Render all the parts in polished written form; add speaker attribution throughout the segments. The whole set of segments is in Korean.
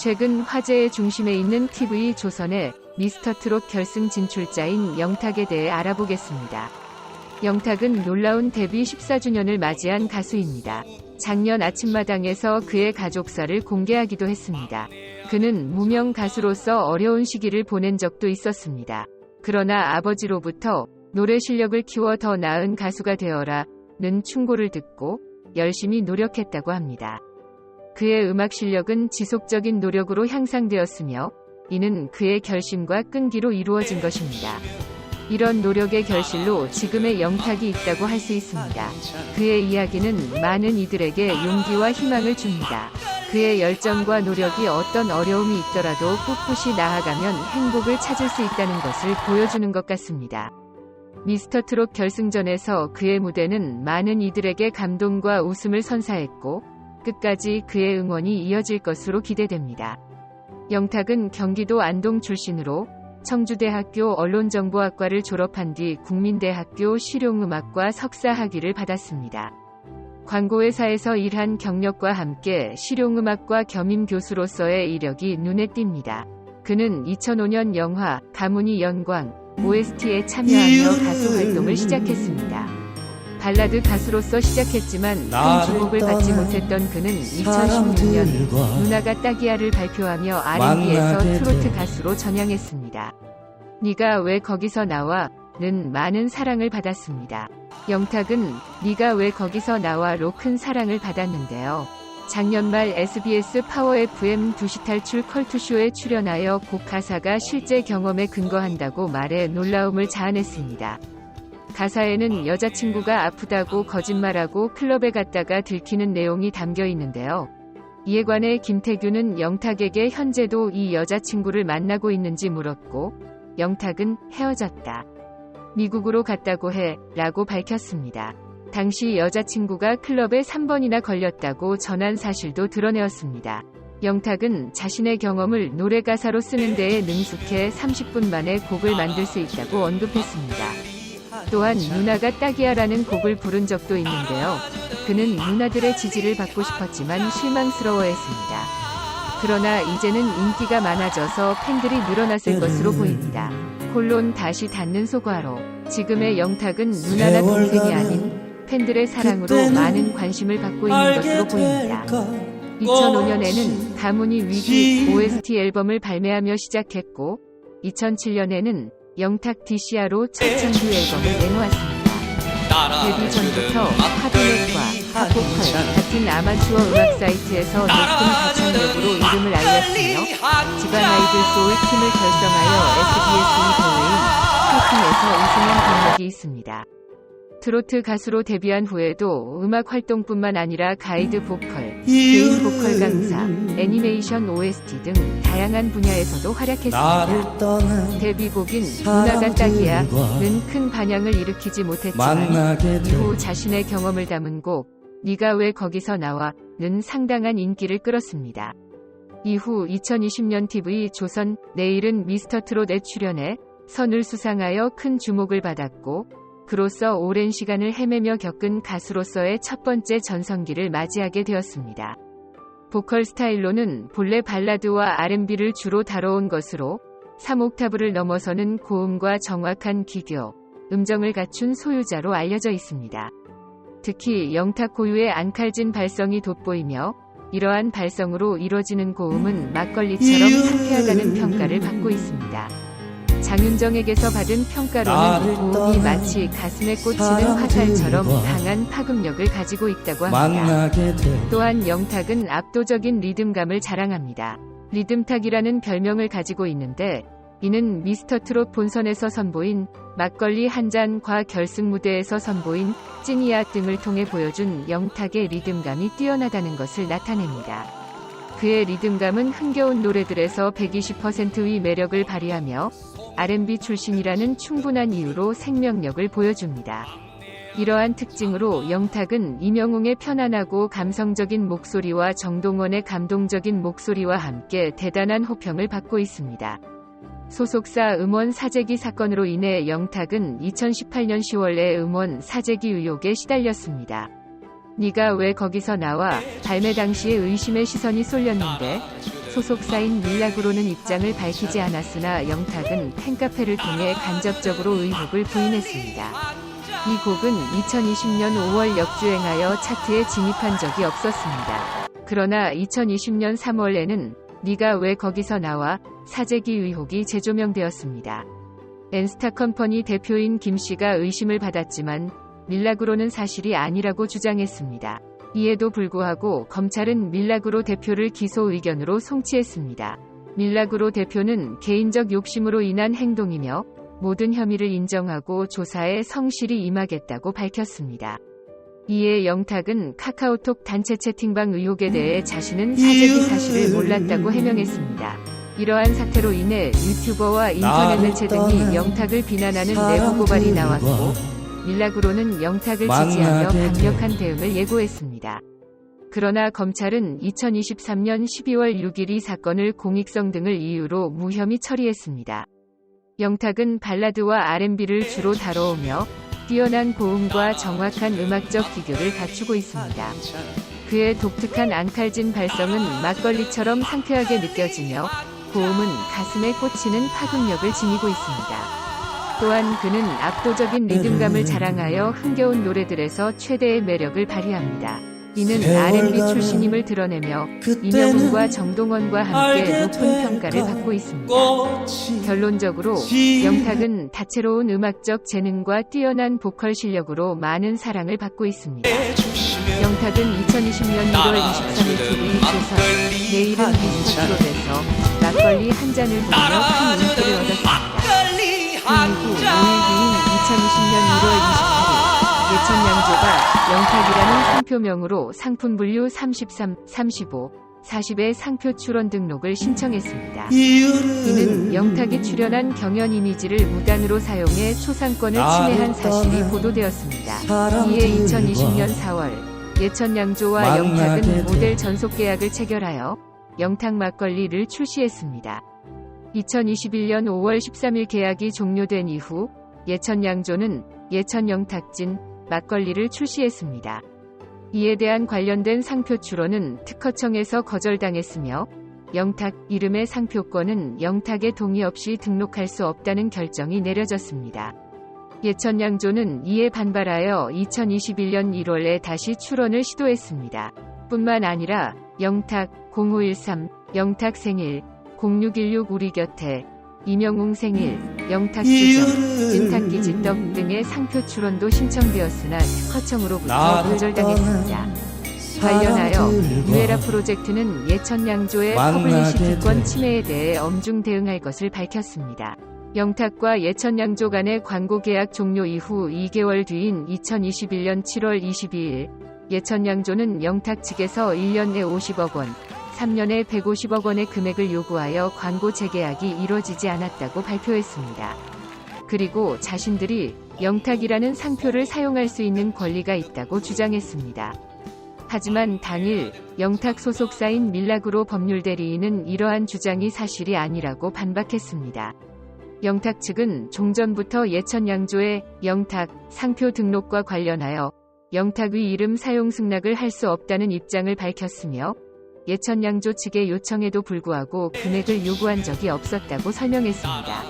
Speaker 1: 최근 화제의 중심에 있는 TV 조선의 미스터트롯 결승 진출자인 영탁에 대해 알아보겠습니다. 영탁은 놀라운 데뷔 14주년을 맞이한 가수입니다. 작년 아침마당에서 그의 가족사를 공개하기도 했습니다. 그는 무명 가수로서 어려운 시기를 보낸 적도 있었습니다. 그러나 아버지로부터 노래 실력을 키워 더 나은 가수가 되어라는 충고를 듣고 열심히 노력했다고 합니다. 그의 음악 실력은 지속적인 노력으로 향상되었으며 이는 그의 결심과 끈기로 이루어진 것입니다. 이런 노력의 결실로 지금의 영탁이 있다고 할 수 있습니다. 그의 이야기는 많은 이들에게 용기와 희망을 줍니다. 그의 열정과 노력이 어떤 어려움이 있더라도 꿋꿋이 나아가면 행복을 찾을 수 있다는 것을 보여주는 것 같습니다. 미스터트롯 결승전에서 그의 무대는 많은 이들에게 감동과 웃음을 선사했고 끝까지 그의 응원이 이어질 것으로 기대됩니다. 영탁은 경기도 안동 출신으로 청주대학교 언론정보학과를 졸업한 뒤 국민대학교 실용음악과 석사 학위를 받았습니다. 광고회사에서 일한 경력과 함께 실용음악과 겸임 교수로서의 이력이 눈에 띕니다. 그는 2005년 영화 가문이 영광 OST에 참여하며 가수 활동을 시작했습니다. 발라드 가수로서 시작했지만 큰 주목을 받지 못했던 그는 2016년 누나가 딱이야를 발표하며 R&B에서 트로트 가수로 전향했습니다. 네가 왜 거기서 나와?는 많은 사랑을 받았습니다. 영탁은 네가 왜 거기서 나와?로 큰 사랑을 받았는데요. 작년 말 SBS 파워 FM 2시 탈출 컬투쇼에 출연하여 곡 가사가 실제 경험에 근거한다고 말해 놀라움을 자아냈습니다. 가사에는 여자친구가 아프다고 거짓말하고 클럽에 갔다가 들키는 내용이 담겨 있는데요. 이에 관해 김태규는 영탁에게 현재도 이 여자친구를 만나고 있는지 물었고 영탁은 헤어졌다. 미국으로 갔다고 해 라고 밝혔습니다. 당시 여자친구가 클럽에 3번이나 걸렸다고 전한 사실도 드러내었습니다. 영탁은 자신의 경험을 노래 가사로 쓰는 데에 능숙해 30분 만에 곡을 만들 수 있다고 언급했습니다. 또한 누나가 딱이야라는 곡을 부른 적도 있는데요. 그는 누나들의 지지를 받고 싶었지만 실망스러워했습니다. 그러나 이제는 인기가 많아져서 팬들이 늘어났을 것으로 보입니다. 콜론 다시 닿는 소과로 지금의 영탁은 누나나 동생이 아닌 팬들의 사랑으로 많은 관심을 받고 있는 것으로 보입니다. 2005년에는 가문이 위기 OST 앨범을 발매하며 시작했고 2007년에는 영탁 DCR로 첫 정규 앨범을 내놓았습니다. 데뷔 전부터 팝음악과 팝보컬 같은 아마추어 음악 사이트에서 높은 가창력으로 이름을 알렸으며 집안 아이돌 소울 팀을 결성하여 SBS 이더웨이 스타킹에서 우승한 경력이 있습니다. 트로트 가수로 데뷔한 후에도 음악 활동뿐만 아니라 가이드 보컬, 개인 보컬 강사, 애니메이션 OST 등 다양한 분야에서도 활약했습니다. 데뷔곡인 누나가 딱이야는 큰 반향을 일으키지 못했지만 이후 자신의 경험을 담은 곡 네가 왜 거기서 나와?는 상당한 인기를 끌었습니다. 이후 2020년 TV 조선 내일은 미스터트롯에 출연해 선을 수상하여 큰 주목을 받았고 그로써 오랜 시간을 헤매며 겪은 가수로서의 첫 번째 전성기를 맞이하게 되었습니다. 보컬 스타일로는 본래 발라드와 R&B를 주로 다뤄온 것으로 3옥타브를 넘어서는 고음과 정확한 기교, 음정을 갖춘 소유자로 알려져 있습니다. 특히 영탁 고유의 앙칼진 발성이 돋보이며 이러한 발성으로 이뤄지는 고음은 막걸리처럼 상쾌하다는 평가를 받고 있습니다. 장윤정에게서 받은 평가로는 고음이 마치 가슴에 꽂히는 화살처럼 강한 파급력을 가지고 있다고 합니다. 또한 영탁은 압도적인 리듬감을 자랑합니다. 리듬탁이라는 별명을 가지고 있는데 이는 미스터트롯 본선에서 선보인 막걸리 한 잔과 결승 무대에서 선보인 찐이야 등을 통해 보여준 영탁의 리듬감이 뛰어나다는 것을 나타냅니다. 그의 리듬감은 흥겨운 노래들에서 120%의 매력을 발휘하며 R&B 출신이라는 충분한 이유로 생명력을 보여줍니다. 이러한 특징으로 영탁은 임영웅의 편안하고 감성적인 목소리와 정동원의 감동적인 목소리와 함께 대단한 호평을 받고 있습니다. 소속사 음원 사재기 사건으로 인해 영탁은 2018년 10월에 음원 사재기 의혹에 시달렸습니다. 네가 왜 거기서 나와? 발매 당시에 의심의 시선이 쏠렸는데 소속사인 밀라그로는 입장을 밝히지 않았으나 영탁은 팬카페를 통해 간접적으로 의혹을 부인했습니다. 이 곡은 2020년 5월 역주행하여 차트에 진입한 적이 없었습니다. 그러나 2020년 3월에는 네가 왜 거기서 나와? 사재기 의혹이 재조명되었습니다. 엔스타컴퍼니 대표인 김씨가 의심을 받았지만 밀라그로는 사실이 아니라고 주장했습니다. 이에도 불구하고 검찰은 밀라그로 대표를 기소 의견으로 송치했습니다. 밀라그로 대표는 개인적 욕심으로 인한 행동이며 모든 혐의를 인정하고 조사에 성실히 임하겠다고 밝혔습니다. 이에 영탁은 카카오톡 단체 채팅방 의혹에 대해 자신은 사재기 사실을 몰랐다고 해명했습니다. 이러한 사태로 인해 유튜버와 인터넷 매체 등이 영탁을 비난하는 내부 고발이 나왔고 밀라그로는 영탁을 지지하며 강력한 대응을 예고했습니다. 그러나 검찰은 2023년 12월 6일 이 사건을 공익성 등을 이유로 무혐의 처리했습니다. 영탁은 발라드와 R&B를 주로 다뤄오며 뛰어난 고음과 정확한 음악적 기교를 갖추고 있습니다. 그의 독특한 앙칼진 발성은 막걸리처럼 상쾌하게 느껴지며 고음은 가슴에 꽂히는 파급력을 지니고 있습니다. 또한 그는 압도적인 리듬감을 자랑하여 흥겨운 노래들에서 최대의 매력을 발휘합니다. 이는 R&B 출신임을 드러내며 임영웅과 정동원과 함께 높은 평가를 받고 있습니다. 결론적으로 영탁은 다채로운 음악적 재능과 뛰어난 보컬 실력으로 많은 사랑을 받고 있습니다. 영탁은 2020년 1월 23일 TV 조선 내일은 미스터트롯에서 막걸리 한 잔을 부르며 큰 인기를 얻었습니다. 그 이후 5일 뒤인 2020년 1월 28일 예천양조가 영탁이라는 상표명으로 상품 분류 33, 35, 40의 상표 출원 등록을 신청했습니다. 이는 영탁이 출연한 경연 이미지를 무단으로 사용해 초상권을 침해한 사실이 보도되었습니다. 이에 2020년 4월 예천양조와 영탁은 모델 전속 계약을 체결하여 영탁 막걸리를 출시했습니다. 2021년 5월 13일 계약이 종료된 이후 예천양조는 예천영탁진 막걸리를 출시했습니다. 이에 대한 관련된 상표 출원은 특허청에서 거절당했으며 영탁 이름의 상표권은 영탁의 동의 없이 등록할 수 없다는 결정이 내려졌습니다. 예천양조는 이에 반발하여 2021년 1월에 다시 출원을 시도했습니다. 뿐만 아니라 영탁 0513, 영탁 생일, 0616 우리 곁에, 임영웅 생일, 영탁 주정, 찐탁기 집덕 등의 상표 출원도 신청되었으나 특허청으로부터 거절당했습니다. 관련하여 뉴에라 프로젝트는 예천양조의 퍼블리시 특권 침해에 대해 엄중 대응할 것을 밝혔습니다. 영탁과 예천양조 간의 광고 계약 종료 이후 2개월 뒤인 2021년 7월 22일 예천양조는 영탁 측에서 1년에 50억 원, 3년에 150억 원의 금액을 요구하여 광고 재계약이 이뤄지지 않았다고 발표했습니다. 그리고 자신들이 영탁이라는 상표를 사용할 수 있는 권리가 있다고 주장했습니다. 하지만 당일 영탁 소속사인 밀라그로 법률대리인은 이러한 주장이 사실이 아니라고 반박했습니다. 영탁 측은 종전부터 예천양조의 영탁 상표 등록과 관련하여 영탁의 이름 사용 승낙을 할 수 없다는 입장을 밝혔으며 예천양조 측의 요청에도 불구하고 금액을 요구한 적이 없었다고 설명했습니다.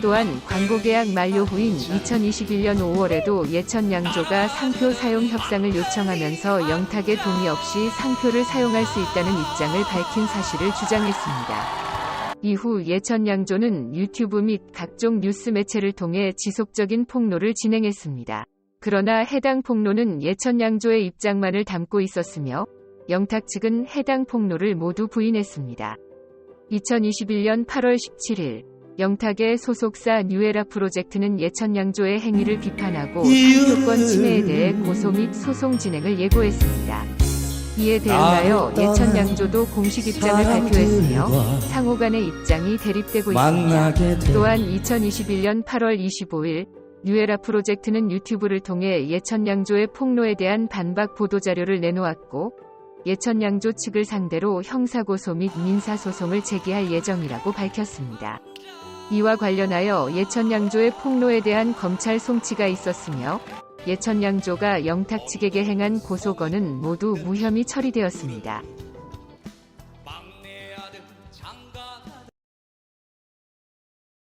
Speaker 1: 또한 광고 계약 만료 후인 2021년 5월에도 예천양조가 상표 사용 협상을 요청하면서 영탁의 동의 없이 상표를 사용할 수 있다는 입장을 밝힌 사실을 주장했습니다. 이후 예천양조는 유튜브 및 각종 뉴스 매체를 통해 지속적인 폭로를 진행했습니다. 그러나 해당 폭로는 예천양조의 입장만을 담고 있었으며 영탁 측은 해당 폭로를 모두 부인했습니다. 2021년 8월 17일 영탁의 소속사 뉴에라 프로젝트는 예천양조의 행위를 비판하고 상표권 침해에 대해 고소 및 소송 진행을 예고했습니다. 이에 대응하여 예천양조도 공식 입장을 발표했으며 상호 간의 입장이 대립되고 있습니다. 또한 2021년 8월 25일 뉴에라 프로젝트는 유튜브를 통해 예천양조의 폭로에 대한 반박 보도자료를 내놓았고 예천양조 측을 상대로 형사고소 및 민사소송을 제기할 예정이라고 밝혔습니다. 이와 관련하여 예천양조의 폭로에 대한 검찰 송치가 있었으며 예천양조가 영탁 측에게 행한 고소건은 모두 무혐의 처리되었습니다.
Speaker 2: 장가